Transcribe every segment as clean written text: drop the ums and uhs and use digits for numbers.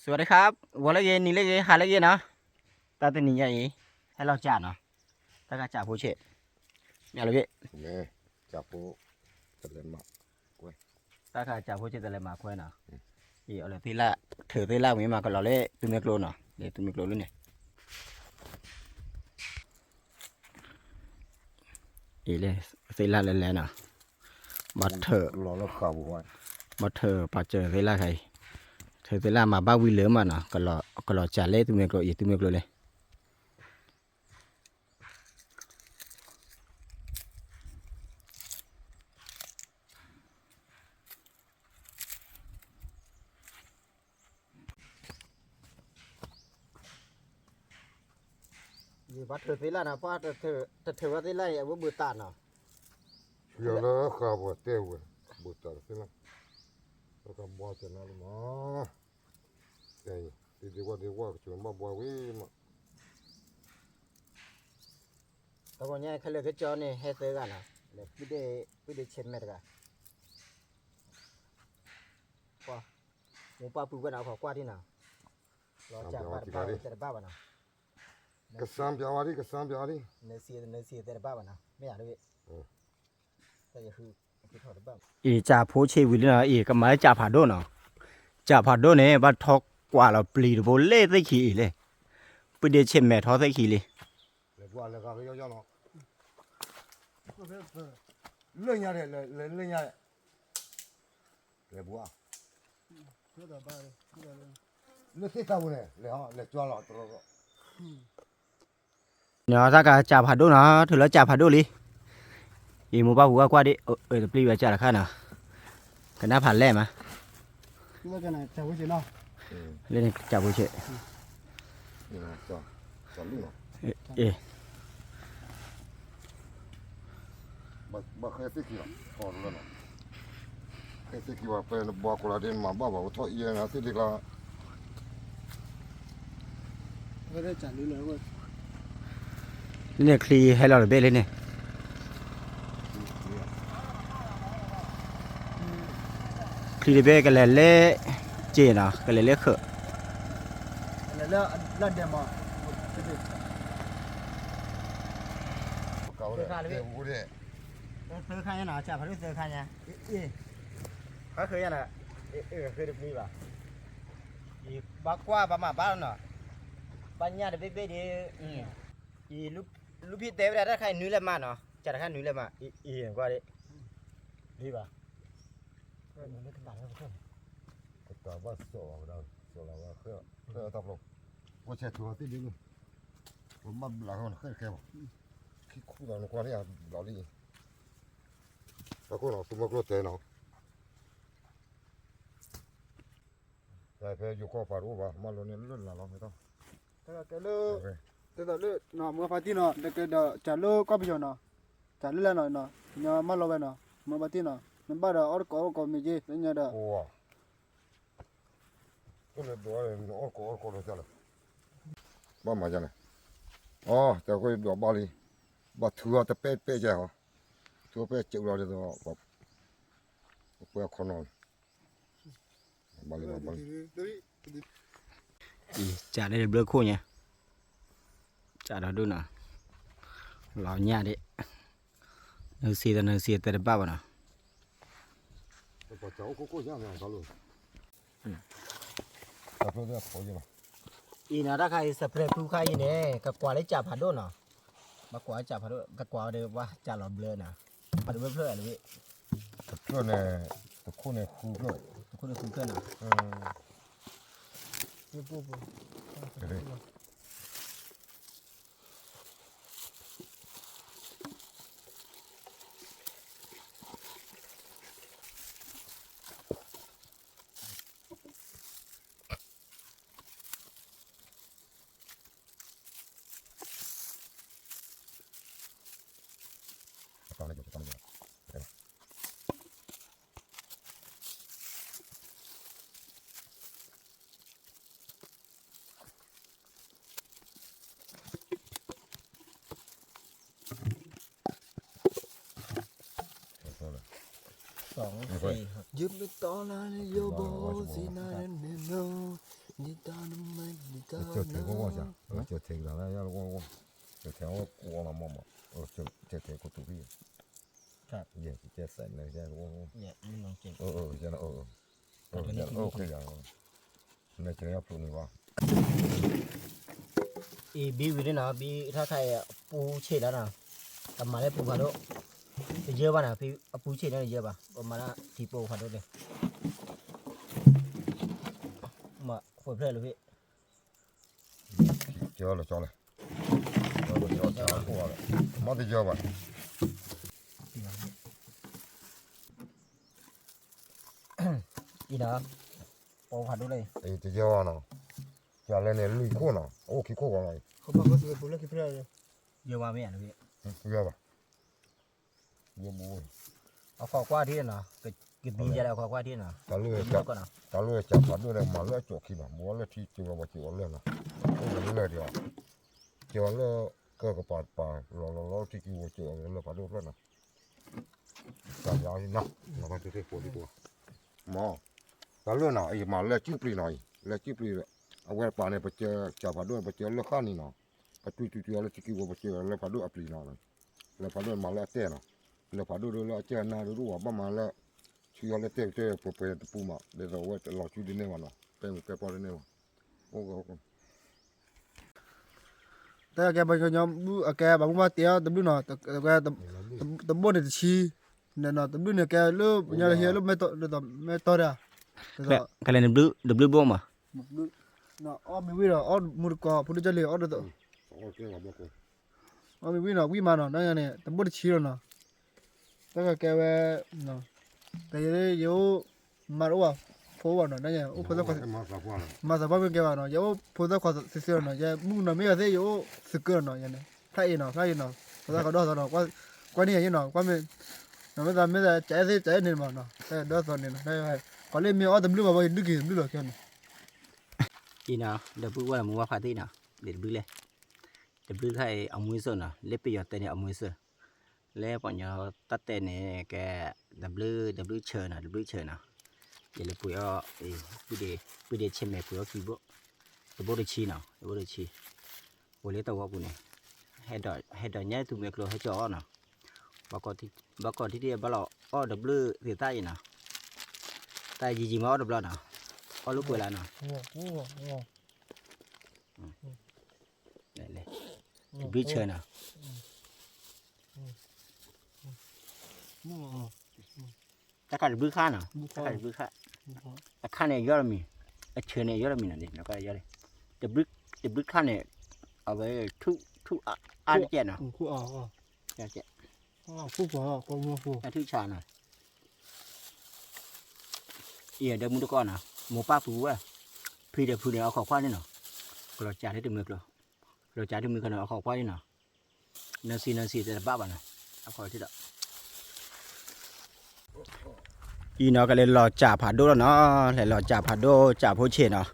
สวัสดีครับวันละเย็นนี่เลยหาละเย็นเนาะตาตัวนี้ใหญ่ให้เราจ่าเนาะตากาจ่าผู้เชี่ยเนี่ยเลยพี่ 네, 자꾸 들레마 왜? ตากาจ่าผู้เชี่ยแต่ละมาคุยเนาะอีเอาเลยที่ละถือที่ละมีมาก็เราเล่ตุ้มเมกโลเนาะเดี๋ยวตุ้มเมกโลเลยเนี่ยอีเลยที่ละเล่นๆเนาะบัตเถอ 러러 가고 와. บัตเถอปัจเจอที่ละใครเธอที่ละมาบ้าวิเหลือมาเนาะก็เราจ่าเล่ตุ้มเมกโลอีตุ้มเมกโลเลยยีบัตเถอที่ละนะเพราะเธอว่าที่ละเอาไว้บูตาเนาะ 러러 가고 때고 못다 그냥. 그러니까 뭐 하잖아 뭐. 에이, 되고 지금 뭐 왜. ตอนนี้เขาเรียกจอนี่ให้เตอกันนะเลยไม่ได้เช็ดแม่กันว่าหมูปลาปูกันเอาขอกว่าที่ไหนเราจากบ้านแต่บ้านนะ 그 쌈벼와리 그 쌈벼와리. เนื้อเสียแต่บ้านนะไม่อยากเลยแต่ยังคือถอดบ้านอีจ่าโพเชวิลนะอีก็มาจ่าผาโดนเนาะจ่าผาโดนเนี่ยบ้านทอกกว่าเราปลีโบเล่ใส่ขี้เลยไม่ได้เช็ดแม่ทอใส่ขี้เลย 내가 그 여자노. 르냐래 르냐래. 내 뭐야? 그러다 봐요. 그러다. 르 때다보네. 내 쫄라 들어가. เนาะถ้าก็จ่าผาโดนเนาะถือแล้วจ่าผาโดนเลยอีหมูปลาปูกว่าดิปลีไว้จ่าละข้าเนาะกันหน้าผ่านแล่มา 그거잖아. 자, 보지 너. เล่นจ่าโพเช 이거 자 루노. เอ 막 해새끼야. 거르잖아. 해새끼와 빼는 뭐하고라 된 마바바 더 이해나 쓰리가. 그래 자, 누르고. เนี่ยคลีให้เราเบ้เลยเนี่ยคลีเบ้กันเลยเล่เจนะกันเลยเล่เขอะ 라 데마. 가오래. 우리 เจอใครเนี่ยนะจ่าพารุเจอใครเนี่ยเขาเคยยังไงเคยได้ปีป่ะอีบักว่าประมาณบ้านเนาะปัญญาเด็กเบ้ดีอีลูกพี่เต้ได้ใครนื้อเลยมาเนาะจ่าได้ใครนื้อเลยมาอีเห็นกว่าดิดีป่ะไม่ขนาดนั้นเพื่อน 그다 봤어. 그다가 그래 답로. 뭐제 들어왔지 지금. 엄마 나가면 그렇게 봐. 키 크다 놓고 아니야 나리. 자꾸 나 수목로 되나. 자, 배 육고 바로 봐. 말로는 늘라나 해도. cái lơ cái lơ nó mua phát nó cái đó trả lơ có bây giờ nó trả lơ là nó nhờ mất lâu vậy nó mua phát nó mình bắt đầu ở có mình gì đến nhờ đó 우와. 근데 너는 옳고 잘라. 뭐 맞잖아. 자 거기 너 빨리 뭐 들어왔다 빼자. 들어 빼 찍으라 그래서 뭐 뭐야 코너. 빨리. อีจ่าได้เบลอคู่เนี่ยจ่าเราดูนะเราเนี่ยดิเนื้อเสียแต่บ้าป่ะนะ 뭐 저거 꼬꼬지 않아 달로. 앞으로 내가 보지 마. อีนะถ้าใครสเปรย์ผู้ใครเนี่ยกับกว่าได้จ่าผ่าโดนเนาะมากกว่าจ่าผ่าโดนกับกว่าเดี๋ยวว่าจ่าเราเบลอนะผ่าโดนเบลออะไรพี่ 그거네. 코네 후거. ทุกคนคือเพื่อนนะ 그래. 잠깐만요. 그래. 됐어. 2 4 giúp biết to là yêu bố gì này nên nó 就这个我讲，就这个了，要我就听我了妈妈，就这个肚皮， ครับ 也这生的这我， เนี่ยนี่น้องเก่ง 这那这可以啊，那这要不你吧？ อีบีวีนี่นะบีถ้าใครปูเฉดแล้วนะทำมาได้ปูพาโดเยอะป่ะนะพี่ปูเฉดได้เยอะป่ะประมาณทีปูพาโดเลยมาคุยเพลินเลยพี่ 交了，交过了，没得交吧？ อีนะปูพาโดเลย 哎，这交呢，交了那绿裤呢，我去裤过来， เขาบอกเขาซื้อปุ๋ยแล้วคิดเพื่อเลย เยอะว่าไม่อ่ะพี่ 不要吧？要不， เอาขอกว่าที่นะก็บีจะแล้วขอกว่าที่นะ 咱那个 เย 交 อะก่อนนะ 咱那个交把那个马来交去吧，我那提交了我交了呢，我那的，交了个把老提给我交了把那个呢，咱家那那把这些火的多，毛，咱那呢，哎马来就不呢，来就不了，我把那把交把那把交了看你呢，把对了提给我把交了把那不呢，了把那马来带呢，了把那了交那了我把马来。去要来带不不嘛，那个我老去的那玩了，带包的那玩，我 แต่แกไปก็ยอมแกบอกว่าเตี้ยตะบุนเนาะแกตะบุนเนี่ยชีเนี่ยเนาะตะบุนเนี่ยแกลูกเนี่ยเฮียลูกไม่ต่อเด้อ ใครเล่นดับบ้องมา เนาะอ้อมีวิเนาะอ้อมุดกอพุทธเจ้าเลยอ้อเด้อ 我给我不够， อ้อมีวิเนาะวิมาเนาะนั่นเนี่ยตะบุนชีเนาะแต่แกเวเนาะแต่อยู่มารู้ว่าโฟว่าเนาะนั่นเนี่ยอุปสรรค 马啥话了？ มาสบายแกว่าเนาะอยู่พุทธข้อเสียเนาะอย่ามุ่งเนาะไม่ว่าจะอยู่สึกเนาะอย่างนี้พระเนาะภาษาเขาดอเนาะกว่านี้อย่างเนาะกว่าไม่ได้ใจนี่มาเนาะแต่ดอสนี่เนาะได้ก็เลยมีอ้อตำลึงมาบ่ดึกดึกเลยแค่นี้ อีนะดับบ้ว่ามึงว่าพาที่นะเด็ดบึ้เลยดับบึ้ให้เอามือส่วนนะเล็บไปหยอดแต่เนี่ยเอามือส่วนแล้วพอเนี่ยตัดแต่เนี่ยแกดับบึ้เชิญนะดับบึ้เชิญนะอย่าเลยปุ๋ยอ่ะปุยเดชเชมเมปุ๋ยอ่ะคือบ่ดับบึ้ชีนะดับบึ้ชีวันนี้ตัวกูเนี่ยให้ดอกเนี่ยตุ้มเมกโลให้จ่อนะบางก่อนที่เดียบ้าเราอ้อดับบึ้เสียใต้นะใต้จริงๆมาอ้อดับบึ้นะอ้อลูกเวลานะเลยดับบึ้เชิญนะตะการดับบึ้ข้านะตะการดับบึ้ข้าตะข้าเนี่ยยอดมีเชิญเนี่ยยอดมีนั่นเองแล้วก็ยอดเลยดับบึ้ข้าเนี่ยเอาไว้ทุกอันเจ็ดนะ คู่อ๋อ เจ็ด คู่หัวก็มัวคู่ ทุกชานะเดี๋ยวมึงตะก้อนนะหมูป้าปูอ่ะพี่เดี๋ยวพูดเนี่ยเอาขอคว้านี่เนาะก็เราจ่ายให้ถึงมือเราจ่ายถึงมือกันเนาะเอาขอคว้านี่เนาะนั่นสิแต่บ้าบ้านะเอาขอที่เด้ออีเนาะก็เลยรอจ่าผาโดแล้วเนาะเลยรอจ่าผาโดจ่าโพเชนเนาะ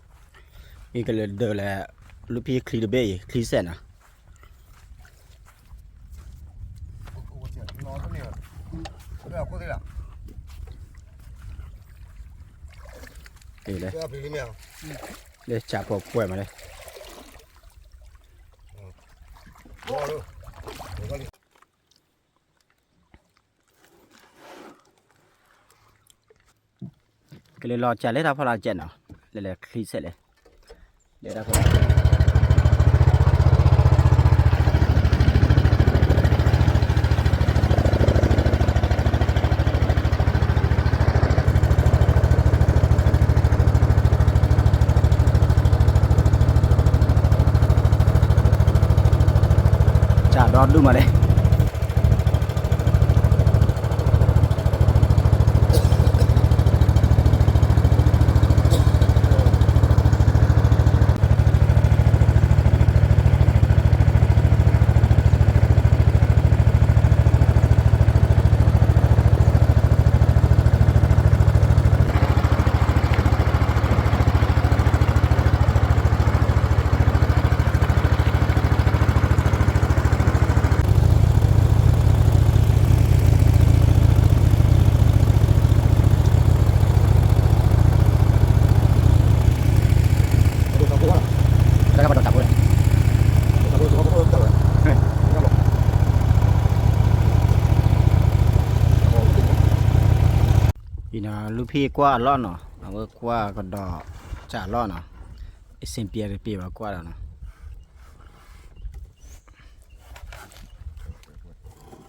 อีก็เลยเดินแล้วลูกพี่คลีเดเบ้คลีเซนนะ 我这拿着呢，不要过来了， เอ้ยเลย 不要比里面， เลยจ่าพอป่วยมาเลย 拿着，我这里。 ก็เลยรอจ่าเลยถ้าพอเราเจ็ดเนาะเลยคลีเสร็จเลยเดี๋ยวเราก็จ่าดอดดูมาเลย ลูกพี่กว่าล้อเนาะเอาว่ากว่าก็ดอกจ่าล้อเนาะไอ้เส้นเปียเปียว่ากว่าแล้วเนาะ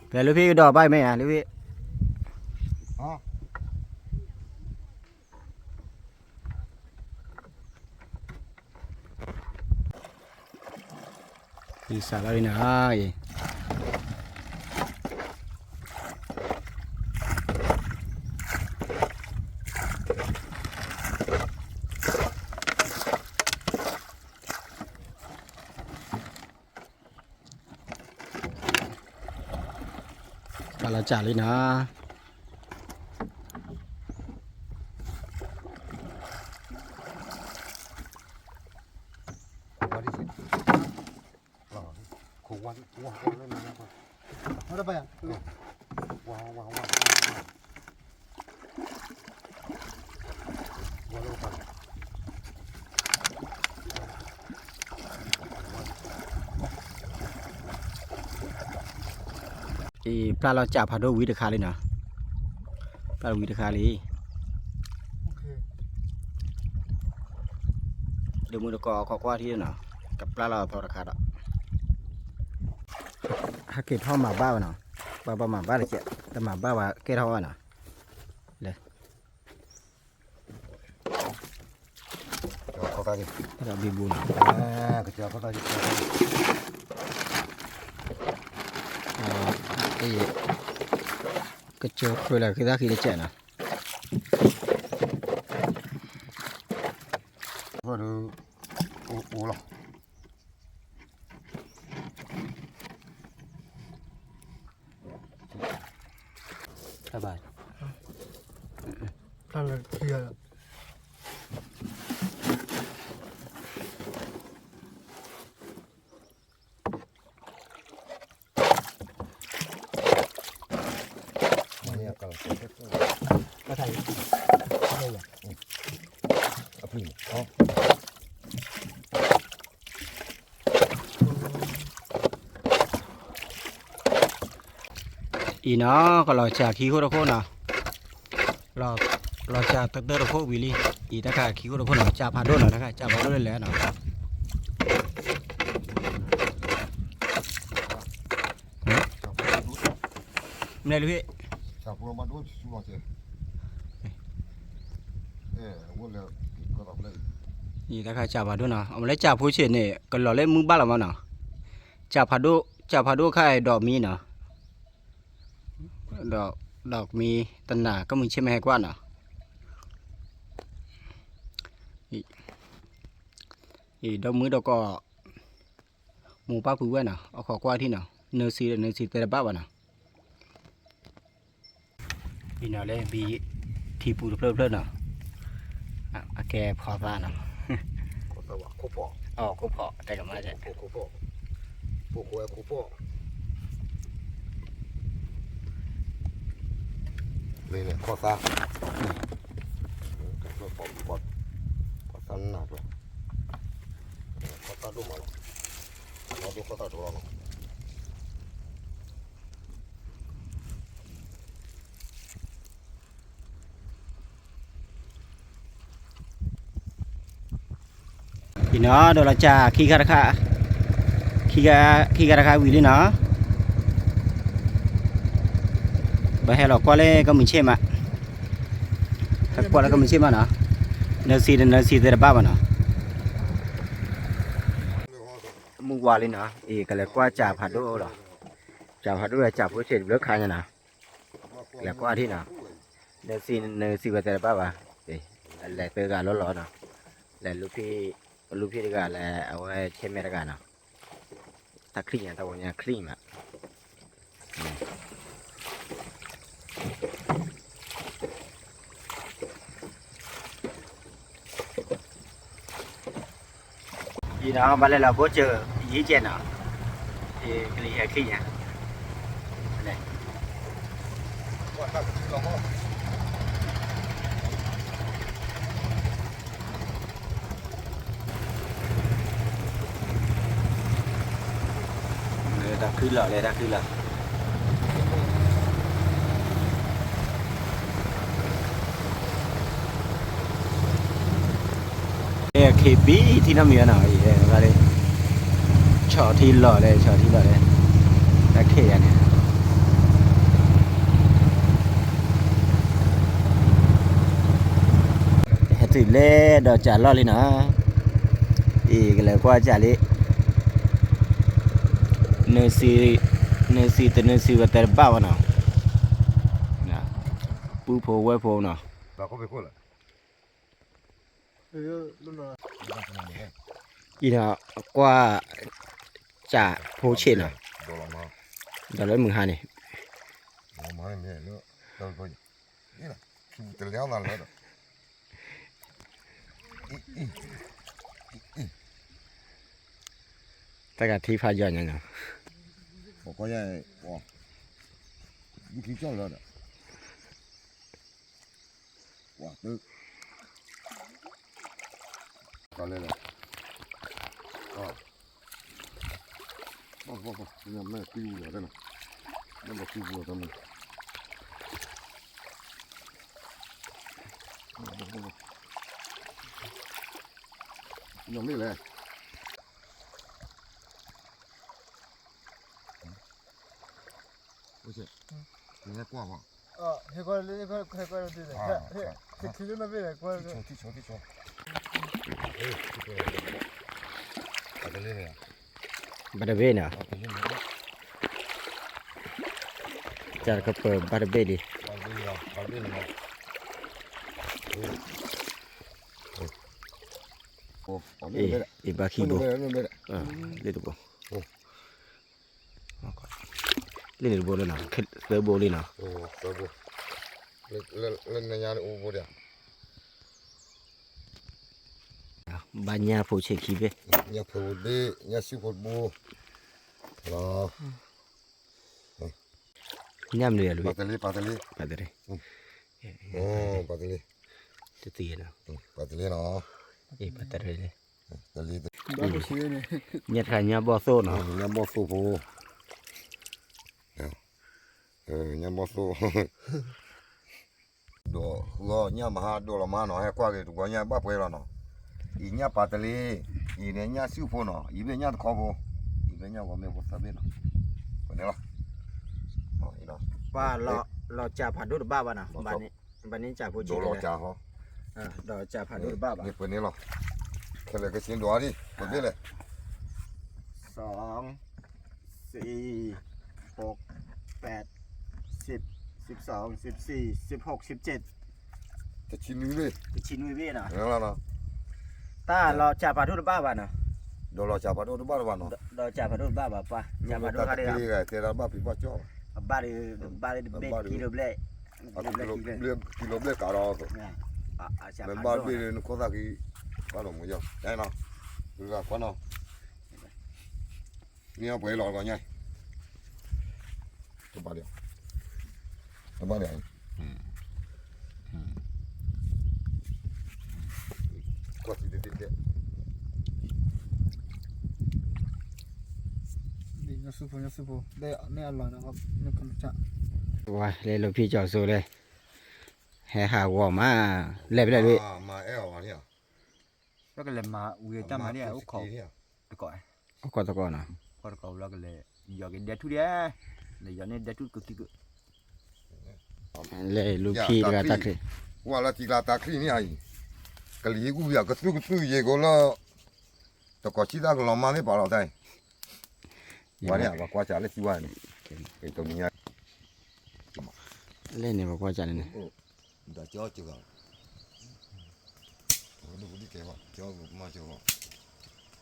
แต่ลูกพี่ดอกใบไหมอ่ะลูกพี่ อ๋อ Bisa lah ini ay. Kalau cari nah. Ada apa ya? Pla lo chả phá đô quý được khá lên nào. Pla quý được khá lên. Đừng mua được có qua thì nào. Cặp pla lo phá được khá đó. Hãy kịp hoa mà bao nào. Bao mà bao là chị. Tâm mà bao là kết hoa nào. Đây. Có tay đi. Cái đó bị buồn. À, cái có tay đi. Cái chỗ rồi là cái giá khi để chạy nào. Rồi được. Ủa lắm. Các bạn. Là kia. Có thầy. Đây à? Ý nó còn lò trà khí hốt khô nào. Lò trà tơ tơ khô vì li. Ý ta cả khí hốt khô nào trà phá đốt nào ta cả trà phá đốt lên lẽ nào. Này lưu ý. Chào phụ mà đuôi xuống chứ. Muốn là có đọc lên. Ý ta cả trà phá đốt nào. Ông lấy trà phô chuyện này còn lò lên mưng ba là mà nào. Trà phá đốt khai đỏ mi nào. Đọc mi tân nà có mình xem hay quá nào. Ý đâu mới đâu có mù ba phú quen nào. Ở khó qua thì nào. Nơi xì tê bác vào nào. Vì nào lên vì thì phù hợp lên nào. À kè khó ra nào. Cô bỏ. Cô bỏ. Đây là mà vậy. Cô bỏ. Cô bỏ. Đây này, khó xa. Khó xa nạp rồi. Khó xa đúng mà. Nó đúng khó xa đúng rồi. Thì nó đó là trà khi gà khá quý lên nó. Bà hè lọ qua lên có mình xem ạ. Qua là có mình xem mà nó. Nơi xì tê bác vào nó. Mung qua lên nó. Ý cái là qua trà phá đô đó. Trà phá đô là trà phá chuyện nước khai nha nào. Là qua thì nào. Nơi xì tê bác vào. Là tê gà ló nào. Là lúc khi gà là ở trên mẹ gà nào. Ta clean à, ta gọi là clean mà. Vì nó bà là bố chờ ý trên nào. Thì cái này clean à. Đây. Đã cứ lợ đây, đã cứ lợ. KB ที่น้ำเมียหน่อยก็เลยชอที่หล่อเลยชอที่หล่อเลยโอเคอันเนี้ยตื่นเล่ดอจ่าล่อเลยนะอีกเลยกว่าจ่าเลยเนื้อซีแต่เนื้อซีก็แต่บ้าวนะนะปูโพไว้โพนะ เราก็ไปพูดแหละ รุ่นน่ะ อีน่ะกว่าจ่าโพเชนอ่ะ โดนมา เดี๋ยวเลยมึงหานี่ โดนมาเนี่ยเนาะเราไปนี่แหละคือจะแล้วนั่นแล้ว แต่กะที่พายอนยังไง บอกว่ายังว้าบุกี้จ้าแล้วว้าตึกก็เลยเลยบอกยังไม่ปิ้วเลยนะยังไม่ปิ้วเลยทำไมยังไม่เลยโอเคยังไงกว่า 해걸 되네. 길로나 베래. 티쳐. 아들이네. บัตเบน่ะจ่าก็เปิดบัตเบดิ 아들이네.อีบาคีโบเล่นตัวโบเล่นตัวโบเลยนะเล่นโบเลยนะ 그리고 렌렌냐는 오버야. บานยาโพเชคีเบ 냐 포데 냐 시포보. 라. ย่ำเลยลูก 바들리. บัตเตอร์ 바들리. จะตีนะ 바들리나. บัตเตอร์เลย 바들리. 나도 시에네. ยัดขายยาบ่อโซ่เนาะ 냐 모소보. 냐 모소. 도 그거 냐 마하 도라마노 해 과게 도 냐 바보라노. 이냐 바들리. 이네 냐 시포노. 이베 냐 커보. 이베 냐 거메 보사베나. 보내라. 이나. ว่าเราจ่าผ่านดูบ้าบ้านะบันนี้จ่าโพเช 도로 자호. เราจ่าผ่านดูบ้าบ้า นี่เปิดนี่หรอแค่เลยก็ชิ้นตัวดิเปิดนี่เลย 2 4 6 8 10 12 14 16 17 จะชิ้นนึงเลย ชิ้นวิเวียนะ นั่นแหละนะ ถ้าเราจ่าผ่านดูบ้าบ้านะ โดนเราจับมาโดนบ้านบ้านเนาะ เราจ่าผ่านดูบ้าบ้าป่ะจ่าผ่านดู ตะ อะไร กี้ไงเทระบ้าปีบ้าจ้อ บ้าเลยเบกกิโลเบล กิโลเบลการอตัว จ่า เป็น ผ่าน บ้าน ดู เบลนโคตรกี้บ้านหลงมือจ้อได้เนาะดูว่าคนเนาะนี่เอาไปหลอกก่อนไงตัวบ้านเดียวตัวบ้านเดียวก็ที่เด็ด 네, 네 알라나. 네 감자. ว้าเลยลูกพี่จ่อสู้เลยแห่หาวอมาเล่ไปเลยด้วย มาเอลมาเนี่ย แล้วก็เลยมาเวียจ้ามาเนี่ยอุเขาตะก่อน ก่อนตะก่อนนะ พอตะก่อนแล้วก็เลยอยากกินเด็ดทุเรียนเลยอยากเนี่ยเด็ดทุกกี่ เลยลูกพี่ก็ตักเลย ว่าละทีละตาคลีนี่ไอ้กะลีกูอยากกระตุ้ยเยก็แล้วตะกอชิดาก็ลองมาไม่ปาเราได้ว่าเนี่ยว่ากว่าจะเล่นที่ว่านี่ไอ้ตรงนี้ เล่นเนี่ยบอกว่าจันเนี่ย เดี๋ยวเจ้าจุกอ่ะดูดิแกว่าเจ้ามาเจ้าว่า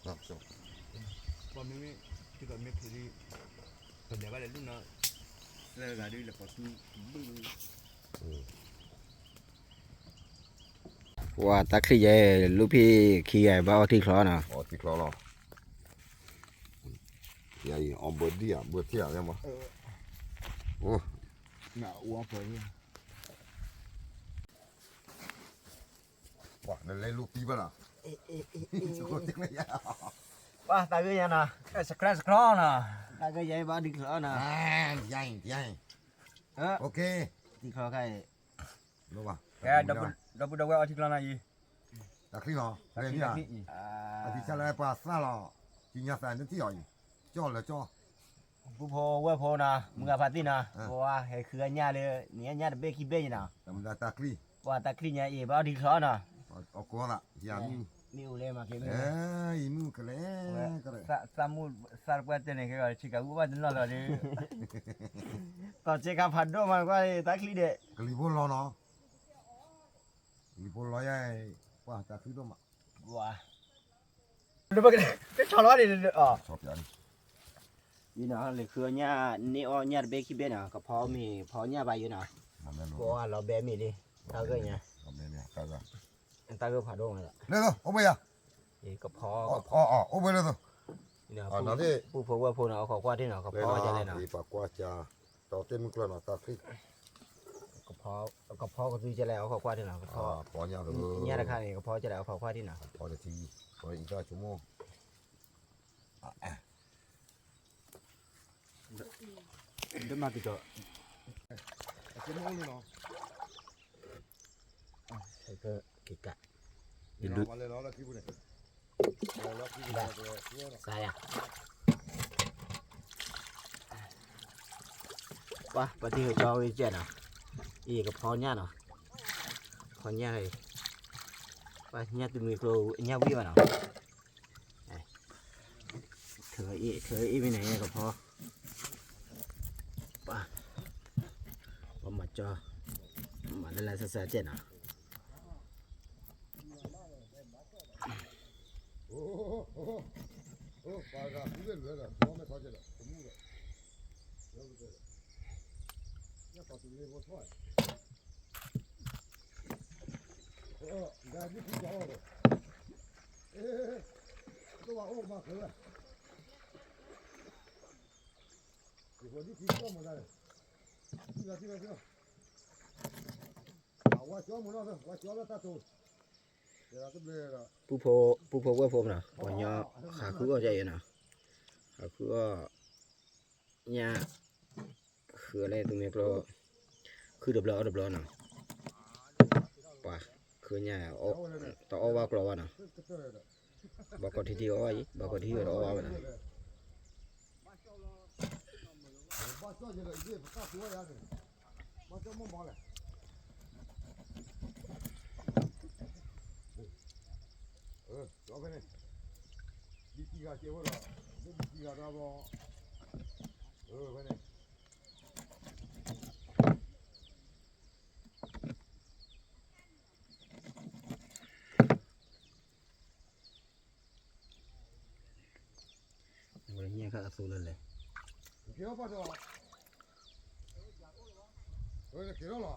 รับเจ้า พอไม่ที่ก็ไม่คือแต่เดี๋ยวก็เลยรุ่นน่ะแล้วก็ดูแล้วก็คือบึ้ง ว่าตักขี้ใหญ่ลูกพี่ขี้ใหญ่บ้าที่คลอนะ อ๋อที่คลอเนาะยายเอาเบอร์ดี้อ่ะเบอร์ที่อ่ะยังมั้งโอ้ น่ะอ้วนพอเนี่ย ว่านั่นเลยลูกปีบ้าน่ะสุดยอดเลยอ่ะ ว่าตาเกยนะ สครัสครอน่ะ ตาเกยใหญ่บ้าที่คลอนะ ยังโอเค ที่คลอใคร รู้ป่ะ แกดับเอาที่กลางไหน ตะคลีเนาะอะไรเนี่ยอาทิตย์ละปาซาละกินยาสารนั่นที่อ่อยจ่อละจ่อ ผู้พอว่าพอนะมึงกับพาตินะเพราะว่าให้คือญาเลยเนี่ยญาเบคิเบยนะ แต่มันตะคลี ว่าตะคลีเนี่ยบ้าดีคลอนะ เอาก้อนละยามี นี่อุเลมาเก็บ อีมูกเลยก็เลย สามูสารพัดเนี่ยก็ชิคากูว่าจะนอนเลย ตอนเช็คพัดด้วยมันก็ตะคลีเด็ก กลีบอลเนาะกลีบอลยัยว่าตะคลีตัวมา ว้าดูไปกันก็ชอบล้อดิอ๋อ ชอบอย่าง นี่นะเลยคือญานี่อ๋อญาเบคิเบนะก็พอมีพอญาไปอยู่นะ มันไม่รู้ เพราะว่าเราเบมีดิตาก็เนี่ย มันไม่เนี่ยตาก็ ตาก็ผัดด้วยละ เร็วโอ้ไปอ่ะ นี่ก็พอ อ๋อโอ้ไปเลยตัว นี่นะ อ๋อนั่นที่ ผู้พอว่าพอนะขอว่าที่นะก็พอจะเลยนะ อีปากกว่าจะต่อเต็มกลอนตาคลี ก็พอก็ซื้อจะแล้วขอว่าที่นะก็พอ พอเนี่ยเลย เนี่ยราคานี่ก็พอจะแล้วขอว่าที่นะ พอจะทีพออีกสักชั่วโมง เดี๋ยวมาติดต่อ ชั่วโมงเลยเนาะ ใส่ก็กิกะ ดินดุมาเลยเนาะแล้วที่บุญเนี่ยแล้วที่บุญเนี่ย ใส่อะว่าปฏิเหตุจอยเจ็ดนะอีก็พอเนี่ยเนาะพอเนี่ยเลยว่าเนี่ยตัวมีโครเนี่ยวิ่งมาเนาะเธออีไปไหนก็พอป่ะว่ามาจอมาแล้วละสักเจ็ดนะ โอ้ปากาผู้เล่นเลยนะน้องไม่พอใจละผมรู้ละเดี๋ยวดูเนี่ยปากตัวนี้ว่าช่วยได้ที่คุณจะเอาเลยตัวว่าโอ้มาเถอะเดี๋ยวนี้ที่ก็มาได้ที่ละว่าช่วยมึงแล้วว่าช่วยแล้วตาโตเดี๋ยวก็เบลล์ ผู้พว่าผมนะวันยอขาคือก็ใจนะขาคือก็เนี่ยคืออะไรตรงนี้ก็คือดับล้อนะป่ะคือเนี่ยต่อว่ากลัวนะบอกคนที่อ้อยบอกคนที่อ้อยนะ เอาไปเลยดีกี่กาเจ้าเหรอดีกี่กาเราบอกไปเลย วันนี้ข้าสู้เลย เกี่ยวป่ะจ๊ะเกี่ยวหรอ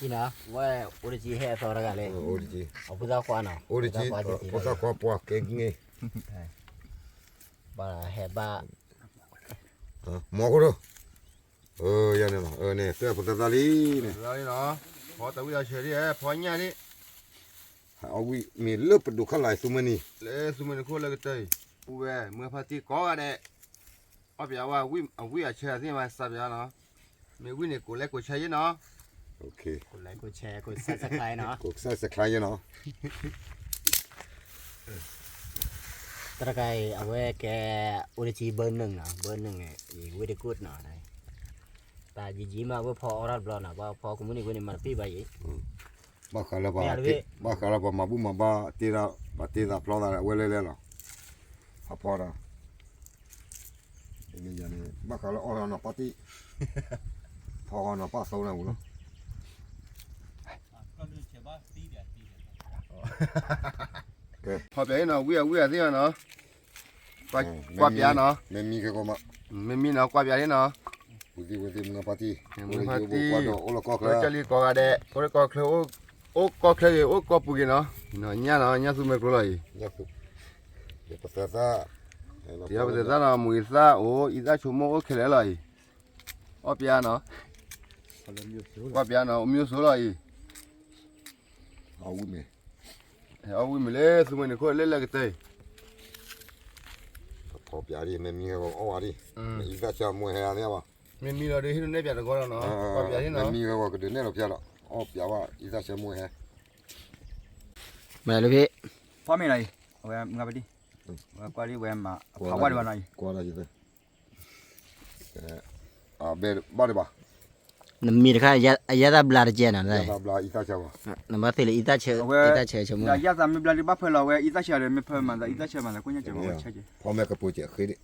ที่นะว่าโอริจิแห่ต่อระกันเลย โอ้ดิจี เอาพุทธควานเอา โอ้ดิจีภาษาความปวดเก่งไง บ้าแห่บ้า หมอกูดูยันเนี่ยเนี่ยเสื้อพุทธตาลีเนี่ย rồi nó họ tự giờ chơi đi phó nhà đi เอาวิมีเลือบดูข้างไหลสุมานี่ lẽ chúng mình khô là cái tây u về mưa phát ti có cái đấy ở bây giờว่าวิ่งchơiที่มาสับยาเนาะมีวิ่งเนี่ยกูเล็กกูใช้เนาะ โอเค กดไลค์กดแชร์กดซับสไครต์เนาะ กูใส่สคลายเนาะ ตระไกเอาไว้แกโอริจิเบอร์หนึ่งนะเบอร์หนึ่งไงอีกวิธีกูดเนาะนะแต่จีมาว่าพอออร์ดบล็อกนะว่าพอคุณนี่มันปีไปอีก บ้าคาราบาบ้าคาราบามาบุมาบ้าตีราพลอดอะไรเวลเลยล่ะฮับพอร์นี่ยันบ้าคาราออร์นอปาติพ พอกันนะป้าโซ่แล้วกูเนาะ พอไปเนาะวิ่งสิเนาะกว่าเปียเนาะ ไม่มีแค่ก็มา ไม่มีเนาะกว่าเปียนี่เนาะ กูที่มึงปาร์ตี้ มึงพาตี กว่าดอกโอ้ละก็ ก็จะรีก็กระเดะก็เคลโอ้ก็เคลโอ้ก็ปุกิเนาะเนาะเนี่ยสุเมกเลย ยักษ์เดี๋ยวภาษาซา เดี๋ยวไปเดี๋ยวนะมุยซาโอ้อีซาชั่วโมงโอเคเลยว่าเปียเนาะว่าเปียเนาะมีอยู่สุเลย เอาวุ้นไหม เอาวิ่งเลยสุเมนก็เล่นๆกันเตะ พอปีอารีไม่มีแค่ก็เอาอารีอีกจะมวยแห่เนี่ยว่ะ ไม่มีเราได้ที่นู่นได้เปียตะกอนเนาะว่าเปียนี่ ไม่ เนาะ มีแค่ก็เดี๋ยวนี้เราเพี้ยละอ๋อปีว่าอีกจะมวยแห่ มาเลยพี่ พ่อไม่ไรแหวมงับไปดิกว่าดิแหวมมาเผาว่าดีกว่าหน่อย กว่าอะไรอยู่เลยเบลบ้าดีป่ะ น้ำมีค่ายาตาบลาเจน่ะได้ ยาบลาอีตาเจ้าว่ะ น้ำมาตีเลยอีตาเชชมู อย่าจะไม่บลาดิบ้าเพื่อเราเว้ยอีตาเชื่อเลยไม่เพิ่มมันแต่อีตาเชื่อมันแต่กูยังจะบอกว่าใช่ไหม พ่อแม่ก็ป่วยเจ็บเคยดิ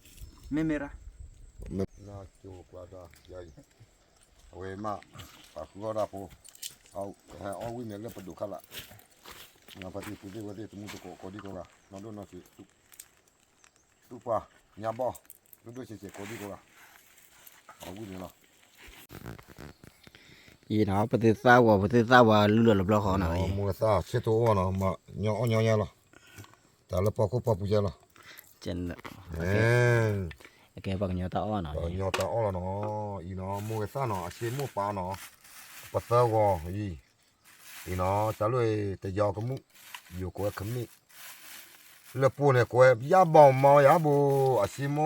ไม่เมระ น่าจูกว่าได้ใหญ่เอาไว้มาปากก็ได้ปูเอาเอาวิ่งเนี่ยเรื่องประดูกขัดละงานปฏิปุจิวัดตุมุตุโกโคดิโกละนอนดูนอนสิตุปะยาบ่ดูดูเฉยๆโคดิโกละเอาวิ่งเนี่ยละ อีเนาะปฏิสาวาลุ่นๆรอบๆเขาหน่อย มูลค่าเชื่อตัวว่าเนาะมาเนาะเนาะละแต่ละปอกก็ปอกปุจิละ เจน แ แกปักเนาะตาอ้อหน่อย เนาะตาอ้อละเนาะอีเนาะมูลค่าเนาะเชื่อมูปาเนาะปัสสาวะอีเนาะจะเลยแต่ยาวก็มุอยู่ก็ขมิ้นเลือปูเนี่ยก็ยาบ่มายาบูอาชิโม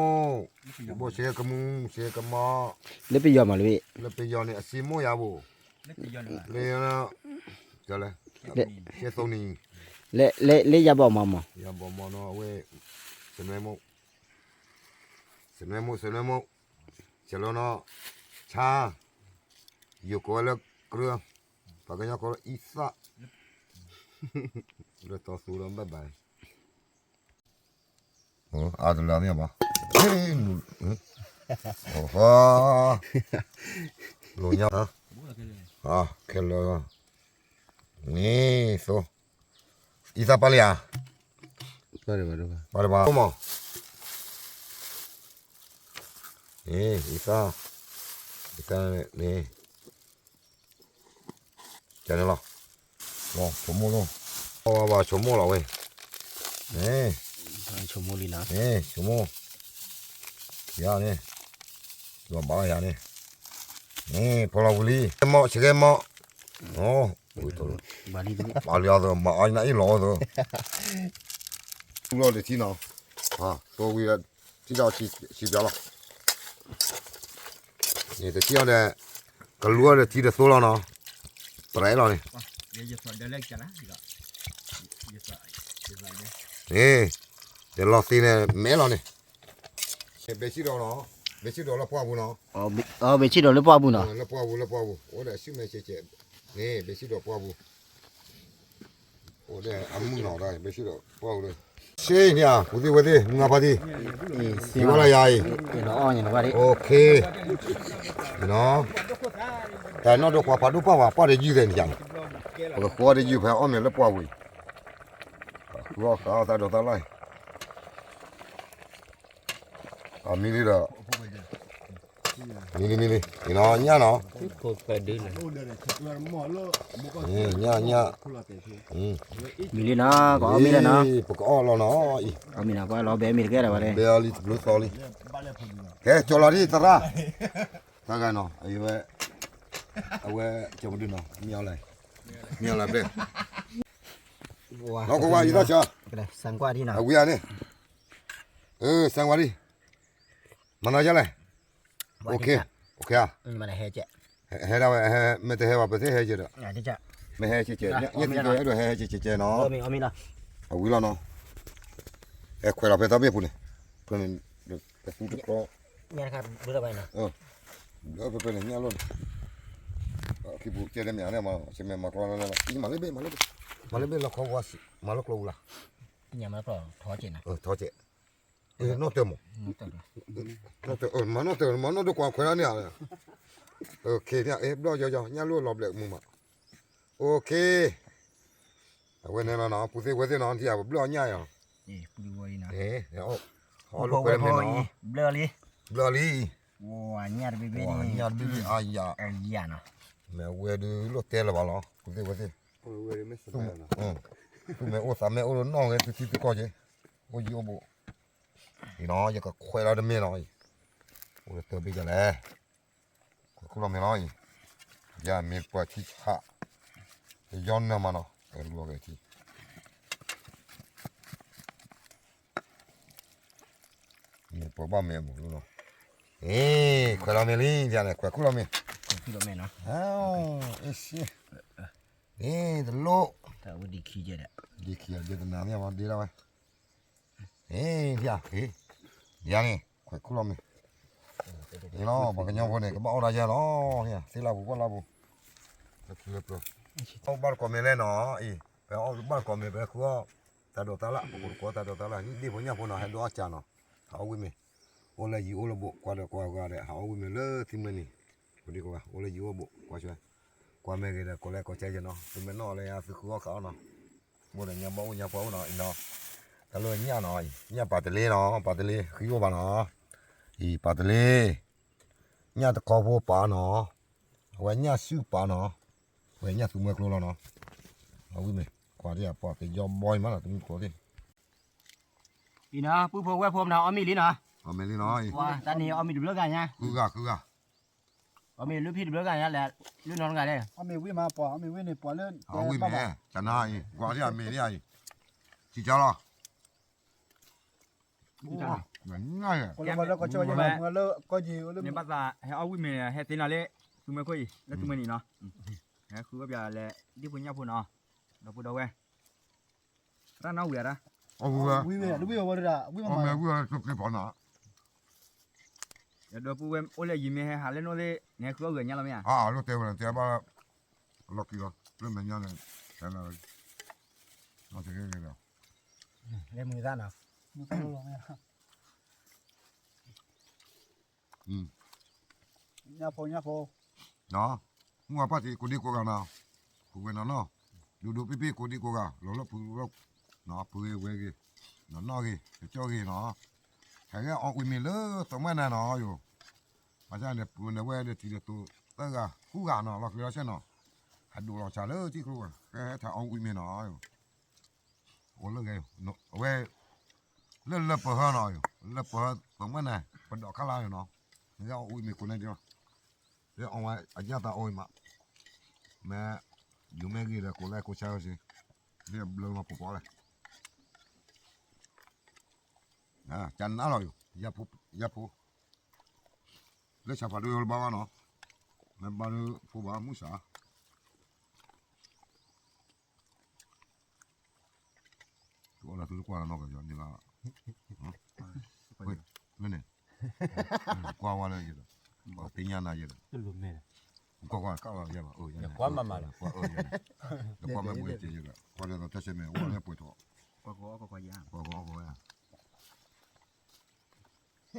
บูเชื่อก็มุเชื่อก็มา เล็บไปยอมมาเลยพี่ เลือไปยาเนี่ยอาชิโมยาบู เล็กย้อน เลยนะจะเลยเชื่อตรงนี้ เละยาบอกมาหมอย าบ่มาเนาะเว้ยเสนอโมเฉลเนาะชาอยู่ก็เลือกเครื่องปากกันยาก็อีสะเลือต่อสู้แล้วบ๊ายบายโอ้อาดแล้วเนี่ยป่ะเฮ้ยโอ้โหลุยนะแค่เลยนี่โซอีสะปะเลยอ่ะ ก็เดี๋ยวมาดู ปะเลยป่ะโอ้โหนี่อีสะนี่เจอแล้วลองชั่วโมงลงว่าชั่วโมงแล้วเว้ยนี่ ชมูลีนะ นี่ชั่วโมงยานี่ตัวบ้ายานี่นี่พอเราบุรีเหมาะเชื่อเหมาะโอ้ยตัว บาลีตัว มาเรียตัวมาอันไหนหล่อตัวรู้เลยที่น้องตัววิร์ที่เราชี้ไปแล้วนี่แต่ที่เราเนี่ยก็รู้เลยที่เดือดโซ่แล้วเนาะปลายแล้วนี่ เดี๋ยวจะสอนเดี๋ยวเล็กจะนะอีกอ่ะจะสอนเนี่ย นี่เดี๋ยวเราตีเนี่ยแม่เราเนี่ยเบสิโดเนาะเบสิโดเราพ่อบุเนาะ อ๋อเบชิโดเลยป้าบุเนาะ เราพ่อบุโอ้เดี๋ยวชิมเฉยๆนี่เบสิโดพ่อบุโอ้เดี๋ยวอันมึงเนาะได้เบสิโดพ่อบุเลยเชี่ยเนี่ยวุฒิมึงเอาไปดิที่ว่าอะไร เนาะอ้ออย่างว่าดิ โอเคเนาะแต่นอกจากว่าดูป่าวว่าป้าได้ยืดเนี่ยจังเพราะว่าได้ยืดแพ้อ้อมเนี่ยแล้วพ่อบุว่าเขาตาดูตาไล่มีนี่ละมีเนาะเนี่ยเนาะ โคไปดื้อเลย เนี่ยมีลีนะก็มีแล้วนะ ปกอ้อแล้วเนาะ ก็มีนะก็เราเบมีแก่แล้วว่าเลย เบลิบลูซอลีแค่จอลารีตระตากันเนาะไอ้เว้ยเอาเว้ยจะมาดูเนาะมีอะไรเบ้เราก็ว่าอีกแล้วจ้ะ ก็ได้สังกว่าที่น่ะ เอาเวียนี่สังวารีมันอะไรเลยโอเคอ่ะ มันเฮเจ เฮ้ยเราไม่ได้เฮ้ยว่าไม่ได้เฮ้ยจ้ะ อ่ะที่จะ ไม่เฮ้ยเจ๊เนี่ยที่เฮ้ยด้วยเฮ้ยเจ๊เนาะ เอามีละ เอาวิลาเนาะquella per me pure prende per tutto pro เนี่ยครับดูได้ไปนะ dopo prende mia allora che bucchiere mia ne ma se me ma qua la ma le be la qua quasi ma lo cloula เนี่ยมันก็ท้อเจนะ toce no temo no te ma no do qua quella ne โอเคเนี่ยบล็อกยาวๆเนี่ยรู้รอบเล็กมึงมาโอเคเว้นแล้วเนาะผู้เสียเว้นเนาะที่อ่ะบล็อกเนี่ยอ่ะ นี่ปูดูไว้นะ เดี๋ยว โอ้โหเบลอเลย บล็อกลี ว้าเนี่ยเบบี้ ว้า นี่ เนี่ยบิอายา ไอ้ยานะ แม่เว้ดูรถเตะละบ้าเนาะผู้เสีย โอ้ยไม่สบายนะ tu mẹ ô sao mẹ ô nó nghe tu coi chứ ô gì ô bộ thì nó giờ có khoe ra đâm mẹ nói ô từ bây giờ nè cũng làm mẹ nói giờ mẹ qua thi hạ thì giòn nữa mà nó em luôn cái thi mẹ bỏ ba mẹ một luôn nó ê khoe ra mẹ đi giờ này khoe cũng làm mẹ พี่ตัวแม่เนาะ อ้าวเอ๊ะเดลโล แต่ว่าดีขี้เจ็ดอะ ดีขี้เจ็ดนานเนี่ยมันดีแล้วไหมเดี๋ยวนี่ค่อยคุยมั้ยนี่เนาะบอกกันยังพอเนี่ยก็บอกได้ยังเนาะเนี่ยสิลาบุก็ลาบุก็คือเปล่าเอาบ้านก็ไม่เล่นเนาะไปเอาบ้านก็ไม่ไปคือว่าตาโดตาละบุก็ตาโดตาละนี่พวกเนี่ยพวกน่ะให้ดูอาจารย์เนาะเอาไว้มั้ยโอละอยู่โอละบุกว่าเลยเอาไว้มั้ยเลยที่มันนี่พอดีกว่าโอละอยู่บุกว่าช่วยกว่าแม่ก็ได้ก็แล้วก็ใจเนาะที่มันเนาะเลยอ่ะคือเขาเนาะบ่ได้ยังบ่ยังพอเนาะเนาะแต่เลยเนี่ยเนาะเนี่ยปาตะเลเนาะปาตะเลคือว่าเนาะปาตะเลเนี่ยตะกอบ่ปาเนาะว่าเนี่ยซื้อปาเนาะว่าเนี่ยสุเมกโลเนาะเอาไว้มั้ยกว่าที่ปาไปยอมบ่อยมาแล้วตรงตัวดิ พี่เนาะผู้พกไว้พรมเนาะเอามีดลิเนาะ เอาแม่นี่เนาะ ว่าตอนนี้เอามีดดูเลิกกันเนี่ย คือ เอามีดลูกพี่ดูเลิกกันเนี่ยแหละลูกน้องกันเลย เอามีวิ่งมาปอเอามีวิ่งนี่ปอเล่น เอาไว้แม่จะน่ายกว่าที่แม่นี่ไอ้สิจ้าล่ะง่ายอ่ะ คนละวันแล้วก็ช่วยยังไงเมื่อเลิกก็ยิวเริ่ม เนี่ยภาษาให้เอาวิเมย์ให้ตีนาเล่คือไม่ค่อยแล้วตัวนี้เนาะนะคือว่าแบบแหละที่พุ่นยาพุ่นเนาะเราพูดเอาไว้ร้านเอาเวียนะ เอาเว้ย วิ่งเลยวิ่งมาเลยอ่ะวิ่ง เอา มา แม่เว้ยสุกที่ปอนะ เดี๋ยวปูเวมโอเล่ยิมเมย์หาเล่นโอเล่เนี่ยคือเอาเวียเนี่ยเราเนี่ย รถเตะวันเตะบ้าล็อกกี้ก็เริ่มเป็นยังไงแค่นั้นเราจะเก่งแล้ว เล่นมือด้านเนาะ มันก็ลงเนี่ยยาโพ เนาะงัวป้าที่กูดีกว่ากันนะกูเป็นนั่นเนาะดูพี่กูดีกว่ากันเราพูดเราเนาะพูดเว้ยกี่นอกี่เจ้ากี่เนาะแค่ออกวิมีเลยต้องไม่แน่นอนอยู่มาจากเนี่ยปูนเว้ยเดี๋ยวทีเดียวตัวตั้งกันคู่กันเนาะเราคือเราใช่เนาะให้ดูเราชาเลยที่ครูแค่ถ้าออกวิมีเนาะอยู่โอ้เรื่องไงเว้ยเล่นเล่นเปิดเนาะอยู่เล่นเปิดต้องไม่แน่เป็นดอกข้าวอยู่เนาะนี่เอาวิมีคนนั้นเดียวเดี๋ยวเอาไว้อาจจะตาโอยมาแม่อยู่แม่กี่เลยกูไล่กูเช่าสิเดี๋ยวเบลมาปุ๊บเลยจันอร่อยอยู่ยาปุ๊เลี้ยชาวบ้านดูบ้านเนาะแม่บ้านผู้บ้านมุสาตัวละตัวกว่าเนาะก็ย้อนดีละเฮ้ยนั่นเนี่ยกว่าวันเลยอยู่แล้วปีนี้น่าอยู่แล้ว ก็ลุ้มเลย กว่าก็ว่าอย่าง ความมามา กว่ากว่าไม่ป่วยจริงๆกว่าเราจะใช้ไหมว่าไม่ป่วยท้อ ก็ย่าง กว่า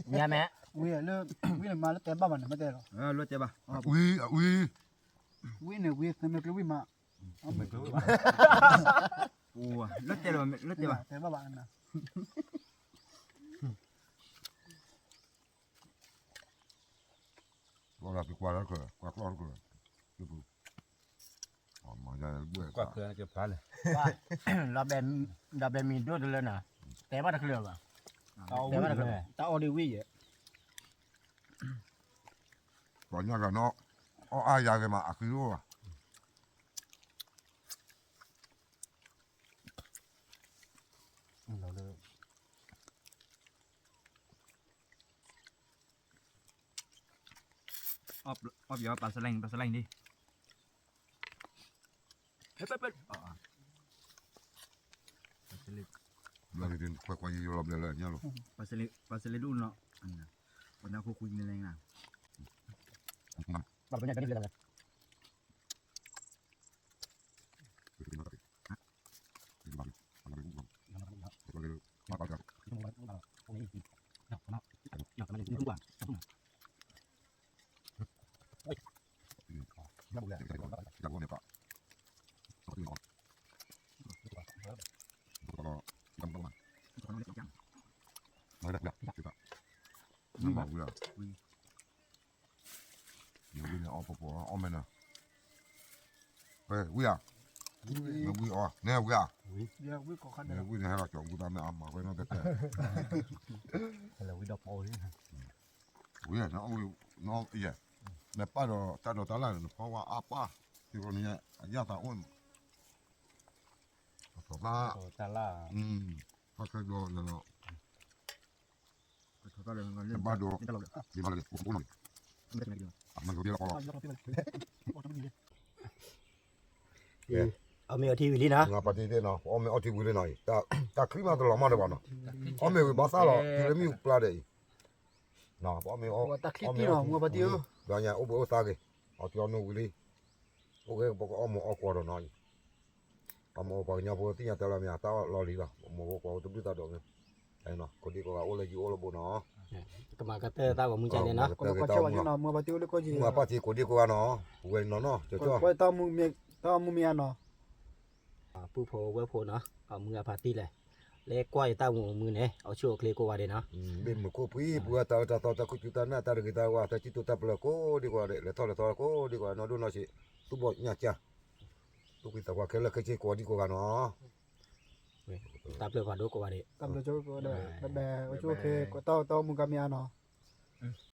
เนี่ยแม่ วิ่งเลิกวิ่งมาแล้วแต่บ้านมันไม่ได้หรอก รถเจ็บป่ะ อุ้ย วิ่งเนี่ยวิ่งทำไมก็วิ่งมา โอ้รถเจ็บป่ะ แต่บ้านนะ กว่าเราไปกว่าแล้วก็กว่าคลอดก็ดูปุ๊บอ๋อมาจะบ้วย กว่าเครื่องจะพันเลย ว่าเราแบบมีด้วยเลยนะแต่ว่าตะเคลือบอ่ะแต่ว่าตะเคลือบตาออดิวี่อ่ะ ก่อนหน้ากันเนาะอ๋ออายากันมาอ่ะคือรู้อ่ะ เราเลย อบอย่าปลาสแลงดิเฮ้ยเป็ด เราจะถึงกว่าอยู่รอบเลยเนี่ยลูก ปลาสลิดดูเนาะอันนั้นวันนั้นคุยในแรงน่ะ ปรับเป็นอย่างนี้เลย เ vui à vui nhiều vui là off của off men à vui à vui à nè vui à เยอะวิ่งก่อขัน nè vui này hay là chọn của ta mẹ ăn mà quên nó tết là quy độc bồi vui à nó gì nè ba đồ ta lại nó có qua apa thì còn này giá ta ôn có ba ta là phát cái đồ là nó เขาก็เลยเรื่อง ba đồ นี่ตลอด đi mà lại cũng này ไม่ได้กินอะไรกิน mình có đi là có ở miền thì vì na ngà bát đi nó ôm ở thì vui này ta khi mà tôi làm mà được nó ôm mình bắt sao thì nó mới plá đấy nó ôm mình ว่าตะคลิปที่หนอมัวปะเดียว đó nhà ôm bữa ta kì ở thì nó vui đi ok bố ôm ở qua rồi nói ôm ở bao nhiêu bữa tí nhà tao làm nhà tao lo đi vào một qua tôi biết tao được đây nó có đi qua ô là gì ô là bố nó cái mà cái tơ tao củaมึงใจเนี่ยนะ ก็ก็เชื่อว่าที่หนอมัวปะเดียวเลยก็จี mà bắt thì có đi qua nó quên nó cho ก็ต้องมึงเมียต้องมึงเมียหนอ ปูโพเวอร์โพเนาะเอามือพาร์ตี้เลยเล็กกว่าตาหัวมือเนี่ยเอาชั่วเคลกว่าเด้เนาะ bên một cô quý bữa tao có chúng ta na tao được tao qua tao chỉ tụi tao là cô đi qua để là tao cô đi qua nó đun nó chỉ tụi bọn nhà cha tụi kita qua cái là cái chơi qua đi qua nó ตาเปลือกว่าดูกว่าเด้ ตามตัวโจ้ก็ได้แต่โอเคก็ต้องมึงกับเมียหนอ